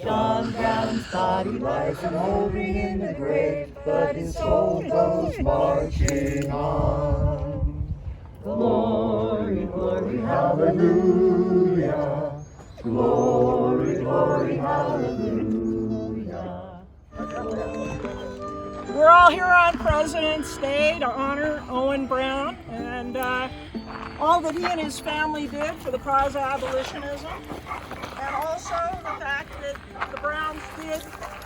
John Brown's body lies moldering in the grave, but his soul goes marching on. Glory, glory, hallelujah. Glory, glory, hallelujah. We're all here on President's Day to honor Owen Brown and all that he and his family did for the cause of abolitionism, and also the fact that the Browns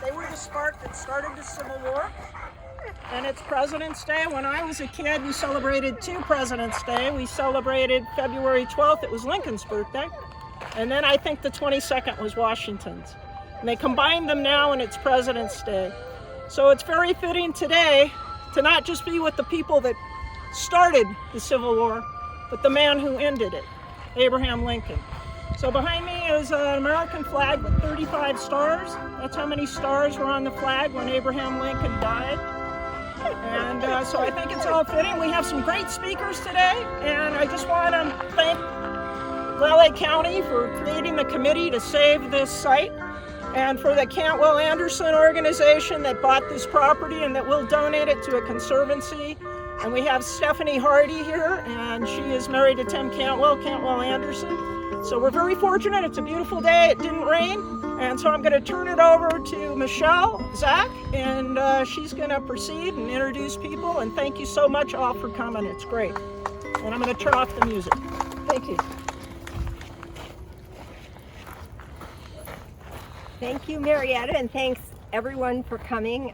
they were the spark that started the Civil War. And it's President's Day. When I was a kid, we celebrated two President's Day. We celebrated February 12th, it was Lincoln's birthday, and then I think the 22nd was Washington's. And they combined them now and it's President's Day. So it's very fitting today to not just be with the people that started the Civil War, but the man who ended it, Abraham Lincoln. So behind me is an American flag with 35 stars. That's how many stars were on the flag when Abraham Lincoln died. And so I think it's all fitting. We have some great speakers today, and I just want to thank LA County for creating the committee to save this site, and for the Cantwell Anderson organization that bought this property and that will donate it to a conservancy. And we have Stephanie Hardy here, and she is married to Tim Cantwell Anderson. So we're very fortunate. It's a beautiful day. It didn't rain. And so I'm going to turn it over to Michelle Zach, and she's going to proceed and introduce people. And thank you so much all for coming. It's great. And I'm going to turn off the music. Thank you. Thank you, Marietta, and thanks everyone for coming.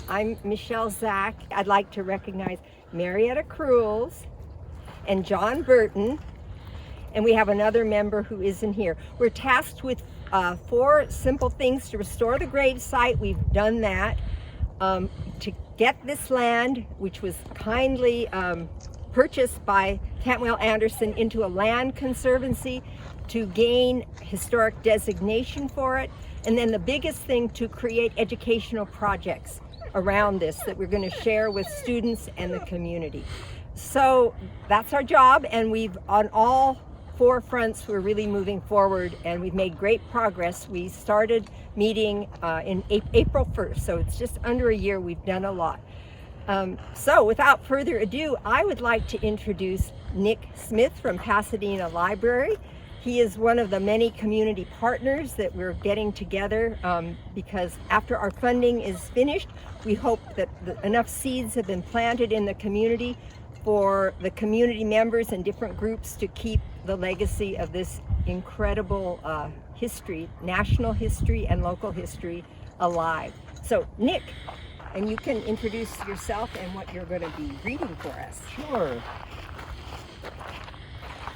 I'm Michelle Zach. I'd like to recognize Marietta Cruels and John Burton, and we have another member who isn't here. We're tasked with 4 simple things to restore the gravesite. We've done that. To get this land, which was kindly purchased by Cantwell Anderson, into a land conservancy, to gain historic designation for it, and then the biggest thing, to create educational projects around this that we're going to share with students and the community. So that's our job, and we've, on all 4 fronts, we're really moving forward, and we've made great progress. We started meeting in April 1st, so it's just under a year. We've done a lot. So without further ado, I would like to introduce Nick Smith from Pasadena Library. He is one of the many community partners that we're getting together because after our funding is finished, we hope that enough seeds have been planted in the community for the community members and different groups to keep the legacy of this incredible history, national history and local history, alive. So Nick, and you can introduce yourself and what you're going to be reading for us. Sure.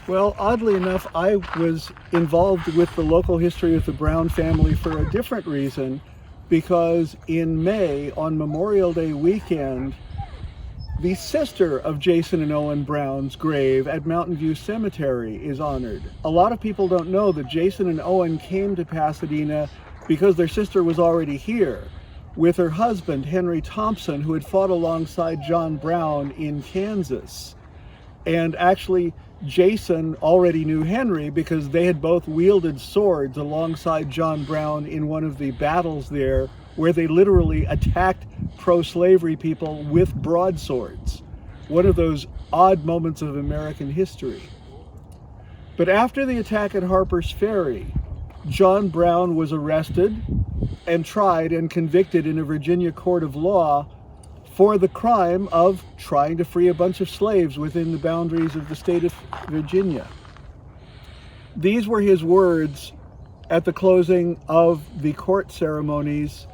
Well, oddly enough, I was involved with the local history of the Brown family for a different reason, because in May, on Memorial Day weekend, the sister of Jason and Owen Brown's grave at Mountain View Cemetery is honored. A lot of people don't know that Jason and Owen came to Pasadena because their sister was already here with her husband, Henry Thompson, who had fought alongside John Brown in Kansas. And actually, Jason already knew Henry because they had both wielded swords alongside John Brown in one of the battles there, where they literally attacked pro-slavery people with broadswords. One of those odd moments of American history. But after the attack at Harper's Ferry, John Brown was arrested and tried and convicted in a Virginia court of law for the crime of trying to free a bunch of slaves within the boundaries of the state of Virginia. These were his words at the closing of the court ceremonies,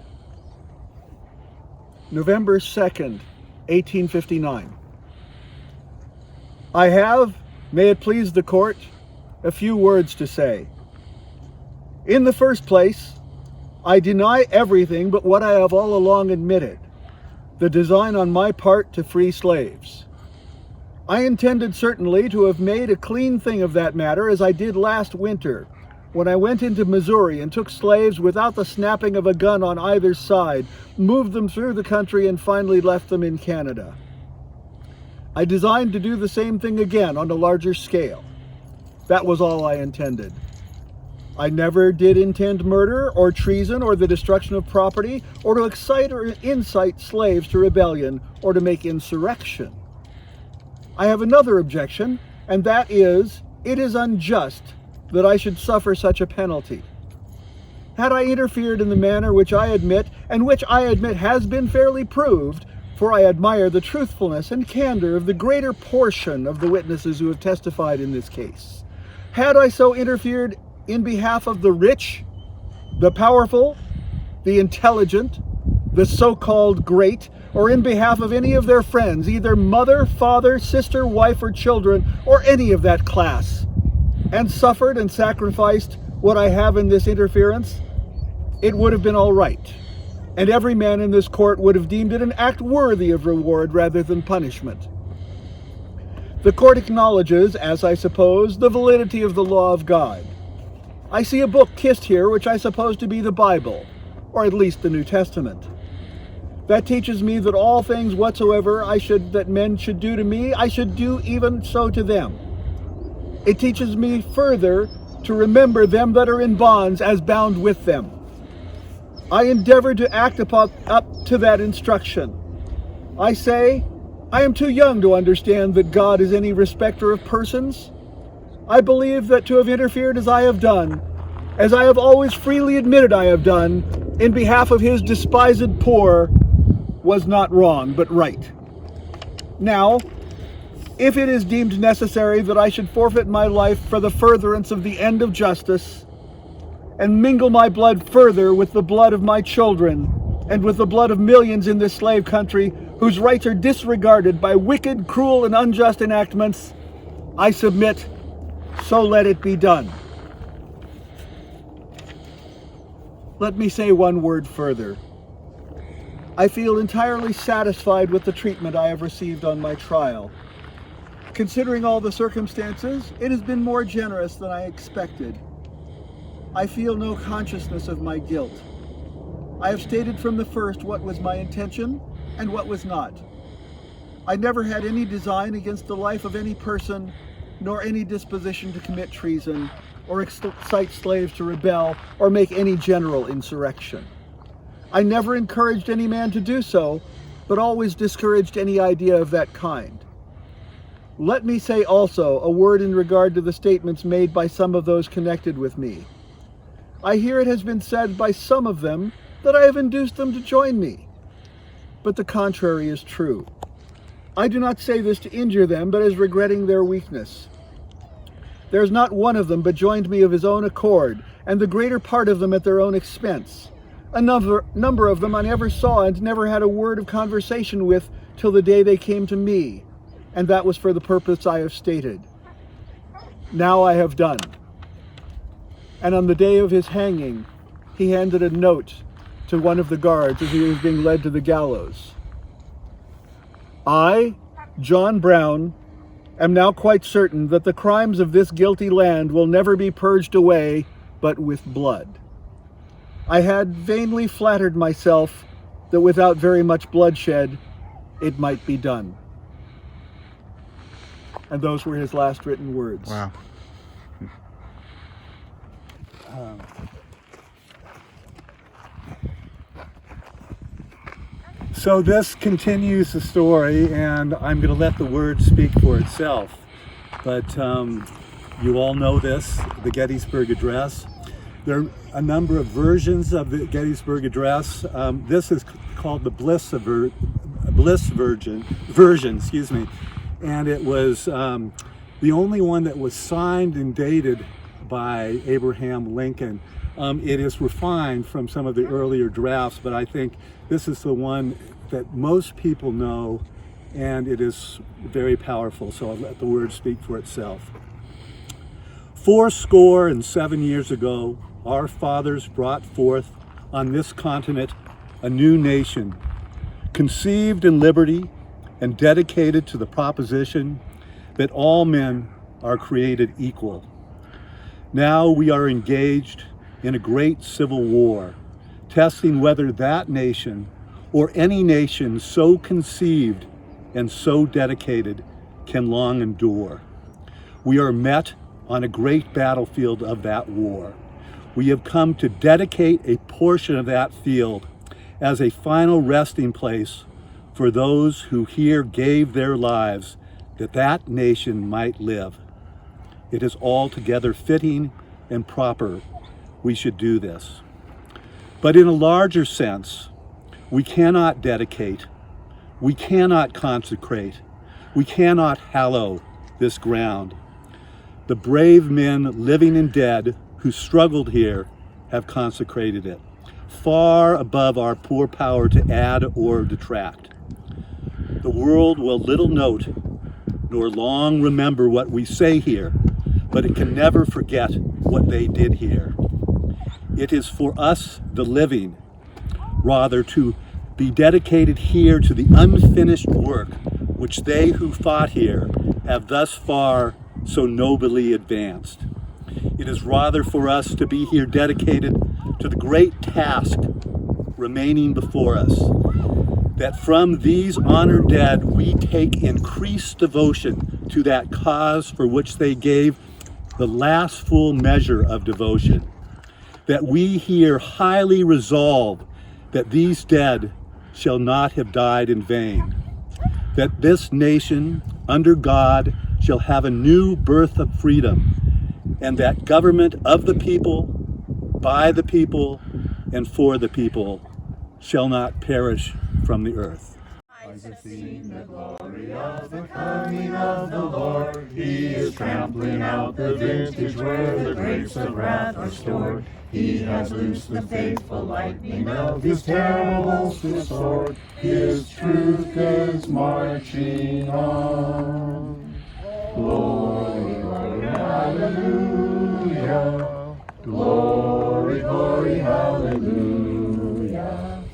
November 2nd, 1859. I have, may it please the court, a few words to say. In the first place, I deny everything but what I have all along admitted, the design on my part to free slaves. I intended certainly to have made a clean thing of that matter, as I did last winter, when I went into Missouri and took slaves without the snapping of a gun on either side, moved them through the country, and finally left them in Canada. I designed to do the same thing again on a larger scale. That was all I intended. I never did intend murder or treason or the destruction of property or to excite or incite slaves to rebellion or to make insurrection. I have another objection, and that is, it is unjust that I should suffer such a penalty. Had I interfered in the manner which I admit, and which I admit has been fairly proved, for I admire the truthfulness and candor of the greater portion of the witnesses who have testified in this case. Had I so interfered in behalf of the rich, the powerful, the intelligent, the so-called great, or in behalf of any of their friends, either mother, father, sister, wife, or children, or any of that class, and suffered and sacrificed what I have in this interference, it would have been all right, and every man in this court would have deemed it an act worthy of reward rather than punishment. The court acknowledges, as I suppose, the validity of the law of God. I see a book kissed here which I suppose to be the Bible, or at least the New Testament. That teaches me that all things whatsoever that men should do to me, I should do even so to them. It teaches me further to remember them that are in bonds as bound with them. I endeavor to act up to that instruction. I say, I am too young to understand that God is any respecter of persons. I believe that to have interfered as I have done, as I have always freely admitted I have done, in behalf of his despised poor, was not wrong, but right. Now, if it is deemed necessary that I should forfeit my life for the furtherance of the end of justice, and mingle my blood further with the blood of my children, and with the blood of millions in this slave country whose rights are disregarded by wicked, cruel, and unjust enactments, I submit, so let it be done. Let me say one word further. I feel entirely satisfied with the treatment I have received on my trial. Considering all the circumstances, it has been more generous than I expected. I feel no consciousness of my guilt. I have stated from the first what was my intention and what was not. I never had any design against the life of any person, nor any disposition to commit treason, or excite slaves to rebel, or make any general insurrection. I never encouraged any man to do so, but always discouraged any idea of that kind. Let me say also a word in regard to the statements made by some of those connected with me. I hear it has been said by some of them that I have induced them to join me, but the contrary is true. I do not say this to injure them, but as regretting their weakness. There is not one of them but joined me of his own accord, and the greater part of them at their own expense. A number of them I never saw and never had a word of conversation with till the day they came to me, and that was for the purpose I have stated. Now I have done. And on the day of his hanging, he handed a note to one of the guards as he was being led to the gallows. I, John Brown, am now quite certain that the crimes of this guilty land will never be purged away but with blood. I had vainly flattered myself that without very much bloodshed, it might be done. And those were his last written words. Wow. So this continues the story, and I'm going to let the word speak for itself. But you all know this, the Gettysburg Address. There are a number of versions of the Gettysburg Address. This is called the Bliss version, and it was the only one that was signed and dated by Abraham Lincoln. It is refined from some of the earlier drafts, but I think this is the one that most people know, and it is very powerful, so I'll let the word speak for itself. 77 years ago, our fathers brought forth on this continent a new nation, conceived in liberty and dedicated to the proposition that all men are created equal. Now we are engaged in a great civil war, testing whether that nation or any nation so conceived and so dedicated can long endure. We are met on a great battlefield of that war. We have come to dedicate a portion of that field as a final resting place for those who here gave their lives that that nation might live. It is altogether fitting and proper we should do this. But in a larger sense, we cannot dedicate, we cannot consecrate, we cannot hallow this ground. The brave men, living and dead, who struggled here have consecrated it, far above our poor power to add or detract. The world will little note nor long remember what we say here, but it can never forget what they did here. It is for us, the living, rather to be dedicated here to the unfinished work which they who fought here have thus far so nobly advanced. It is rather for us to be here dedicated to the great task remaining before us, that from these honored dead we take increased devotion to that cause for which they gave the last full measure of devotion, that we here highly resolve that these dead shall not have died in vain, that this nation under God shall have a new birth of freedom, and that government of the people, by the people, and for the people shall not perish from the earth. Eyes have seen the glory of the coming of the Lord. He is trampling out the vintage where the grapes of wrath are stored. He has loosed the faithful lightning of his terrible sword. His truth is marching on. Glory, glory, hallelujah. Glory, glory, hallelujah.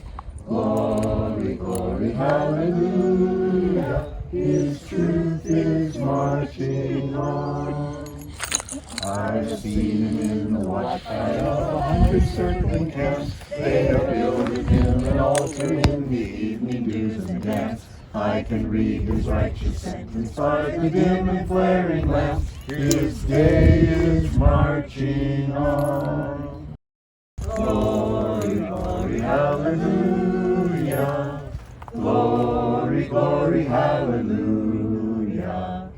Glory, glory, hallelujah. His truth is marching on. I've seen him in the watchfire of 100 circling camps. They have builded him an altar in the evening dews and dance. I can read his righteous sentence by the dim and flaring lamps. His day is marching on. Glory, glory, hallelujah. Glory, glory, hallelujah.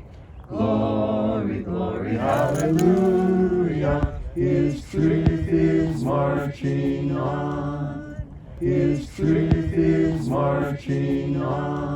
Glory, glory, hallelujah. His truth is marching on. His truth is marching on.